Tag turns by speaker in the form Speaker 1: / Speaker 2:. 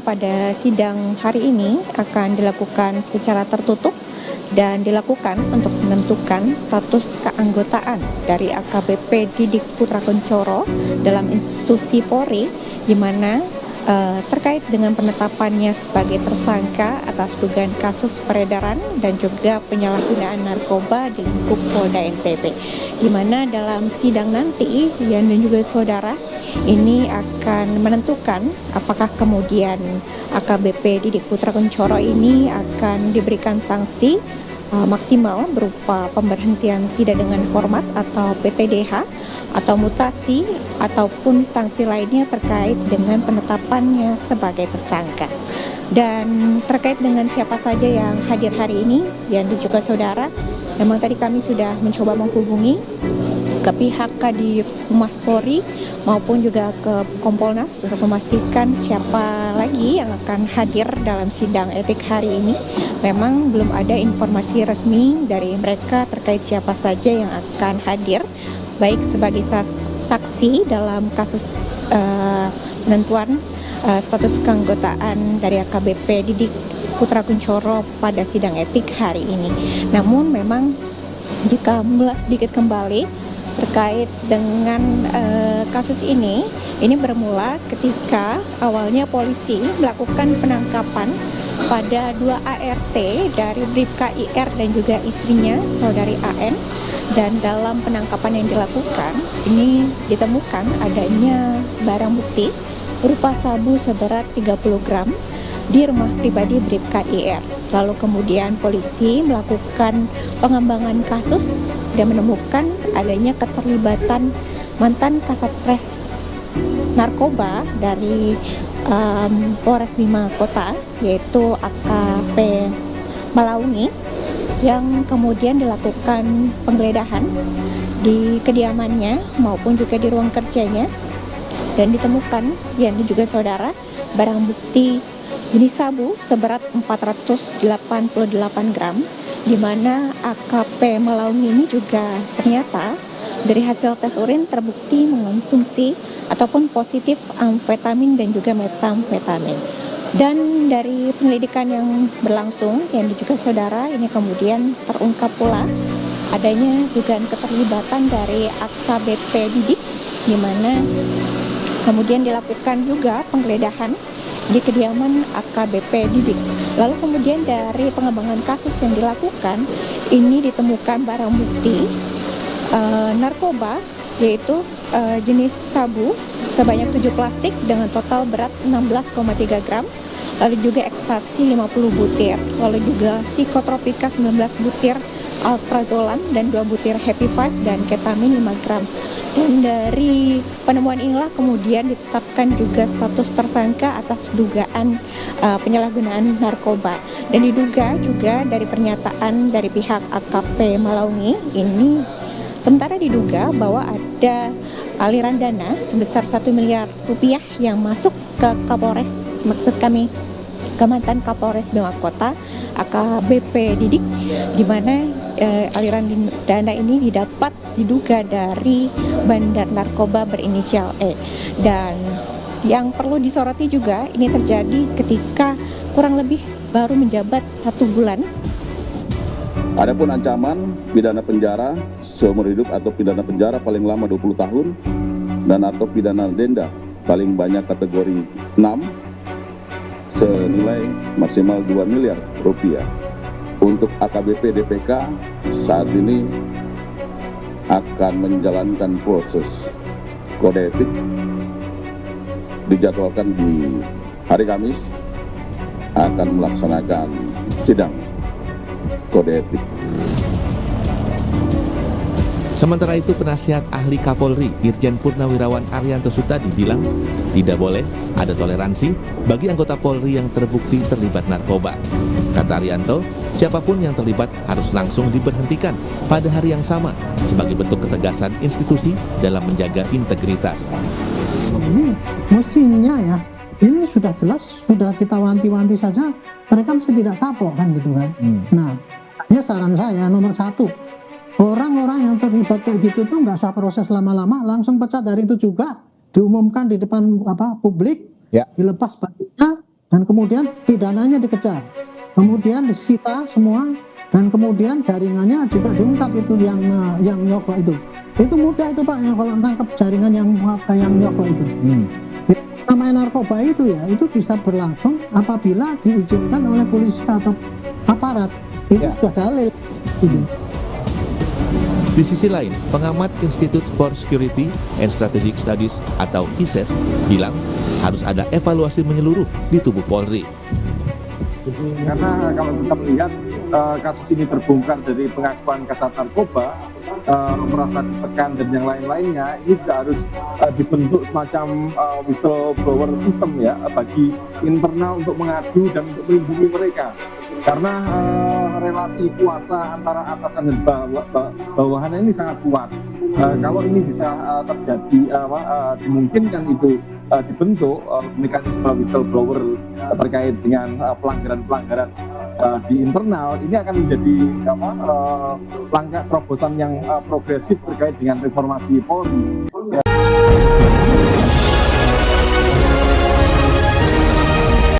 Speaker 1: pada sidang hari ini akan dilakukan secara tertutup dan dilakukan untuk menentukan status keanggotaan dari AKBP Didik Putra Kencoro dalam institusi Polri, di mana terkait dengan penetapannya sebagai tersangka atas dugaan kasus peredaran dan juga penyalahgunaan narkoba di lingkup Polda NTB, di mana dalam sidang nanti Yan dan juga saudara ini akan menentukan apakah kemudian AKBP Didik Putra Kencoro ini akan diberikan sanksi maksimal berupa pemberhentian tidak dengan hormat atau PPDH atau mutasi ataupun sanksi lainnya terkait dengan penetapannya sebagai tersangka. Dan terkait dengan siapa saja yang hadir hari ini dan juga saudara, memang tadi kami sudah mencoba menghubungi ke pihak Kadif Humas Polri maupun juga ke Kompolnas untuk memastikan siapa lagi yang akan hadir dalam sidang etik hari ini. Memang belum ada informasi resmi dari mereka terkait siapa saja yang akan hadir, baik sebagai saksi dalam kasus penentuan status keanggotaan dari AKBP Didik Putra Kencoro pada sidang etik hari ini. Namun memang jika mengulas sedikit kembali terkait dengan kasus ini bermula ketika awalnya polisi melakukan penangkapan pada 2 ART dari Bribka IR dan juga istrinya saudari AN, dan dalam penangkapan yang dilakukan ini ditemukan adanya barang bukti berupa sabu seberat 30 gram di rumah pribadi Bribka IR. Lalu kemudian polisi melakukan pengembangan kasus dan menemukan adanya keterlibatan mantan Kasatpres narkoba dari Polres Bima Kota, yaitu AKP Malaungi, yang kemudian dilakukan penggeledahan di kediamannya maupun juga di ruang kerjanya, dan ditemukan yakni juga saudara barang bukti jenis sabu seberat 488 gram, di mana AKP Malaungi ini juga ternyata dari hasil tes urin terbukti mengonsumsi ataupun positif amfetamin dan juga metamfetamin. Dan dari penyelidikan yang berlangsung yang juga saudara ini kemudian terungkap pula adanya dugaan keterlibatan dari AKBP Didik, di mana kemudian dilakukan juga penggeledahan di kediaman AKBP Didik. Lalu kemudian dari pengembangan kasus yang dilakukan ini ditemukan barang bukti narkoba, yaitu jenis sabu sebanyak 7 plastik dengan total berat 16,3 gram, lalu juga ekstasi 50 butir, lalu juga psikotropika 19 butir alprazolam dan 2 butir happy five dan ketamin 5 gram. Dan dari penemuan inilah kemudian ditetapkan juga status tersangka atas dugaan penyalahgunaan narkoba. Dan diduga juga dari pernyataan dari pihak AKP Malaungi ini, sementara diduga bahwa ada aliran dana sebesar 1 miliar rupiah yang masuk ke Kapolres, maksud kami ke mantan Kapolres Bima Kota AKBP Didik, di mana aliran dana ini diduga dari bandar narkoba berinisial E. Dan yang perlu disoroti juga ini terjadi ketika kurang lebih baru menjabat 1 bulan.
Speaker 2: Adapun ancaman pidana penjara seumur hidup atau pidana penjara paling lama 20 tahun dan atau pidana denda paling banyak kategori 6 senilai maksimal 2 miliar rupiah. Untuk AKBP DPK saat ini akan menjalankan proses kode etik, dijadwalkan di hari Kamis akan melaksanakan sidang kode etik.
Speaker 3: Sementara itu, penasihat ahli Kapolri Irjen Purnawirawan Arianto Sutadi bilang tidak boleh ada toleransi bagi anggota Polri yang terbukti terlibat narkoba. Kata Arianto, siapapun yang terlibat harus langsung diberhentikan pada hari yang sama sebagai bentuk ketegasan institusi dalam menjaga integritas.
Speaker 4: Ini mestinya ya, ini sudah jelas, sudah kita wanti-wanti saja, mereka mesti tidak kapok kan gitu kan. Nah, hanya saran saya nomor 1, orang-orang yang terlibat kayak gitu tuh nggak usah proses lama-lama, langsung pecat dari itu juga, diumumkan di depan publik, dilepas bajunya, dan kemudian pidananya dikejar, kemudian disita semua, dan kemudian jaringannya juga diungkap itu yang nyogok itu mudah itu Pak, kalau tangkap jaringan yang nyogok itu. Namanya narkoba itu ya, itu bisa berlangsung apabila diizinkan oleh polisi atau aparat, itu sudah dalil.
Speaker 3: Di sisi lain, pengamat Institute for Security and Strategic Studies atau ISES bilang harus ada evaluasi menyeluruh di tubuh Polri.
Speaker 5: Karena kalau kita melihat kasus ini terbongkar dari pengakuan Kasat Narkoba, merasa ditekan dan yang lain-lainnya, ini sudah harus dibentuk semacam whistleblower system ya, bagi internal untuk mengadu dan untuk melindungi mereka. Karena relasi kuasa antara atasan dan bawahan ini sangat kuat. Kalau ini bisa terjadi, dimungkinkan itu dibentuk mekanisme whistleblower terkait dengan pelanggaran-pelanggaran di internal, ini akan menjadi langkah terobosan yang progresif terkait dengan reformasi Polri.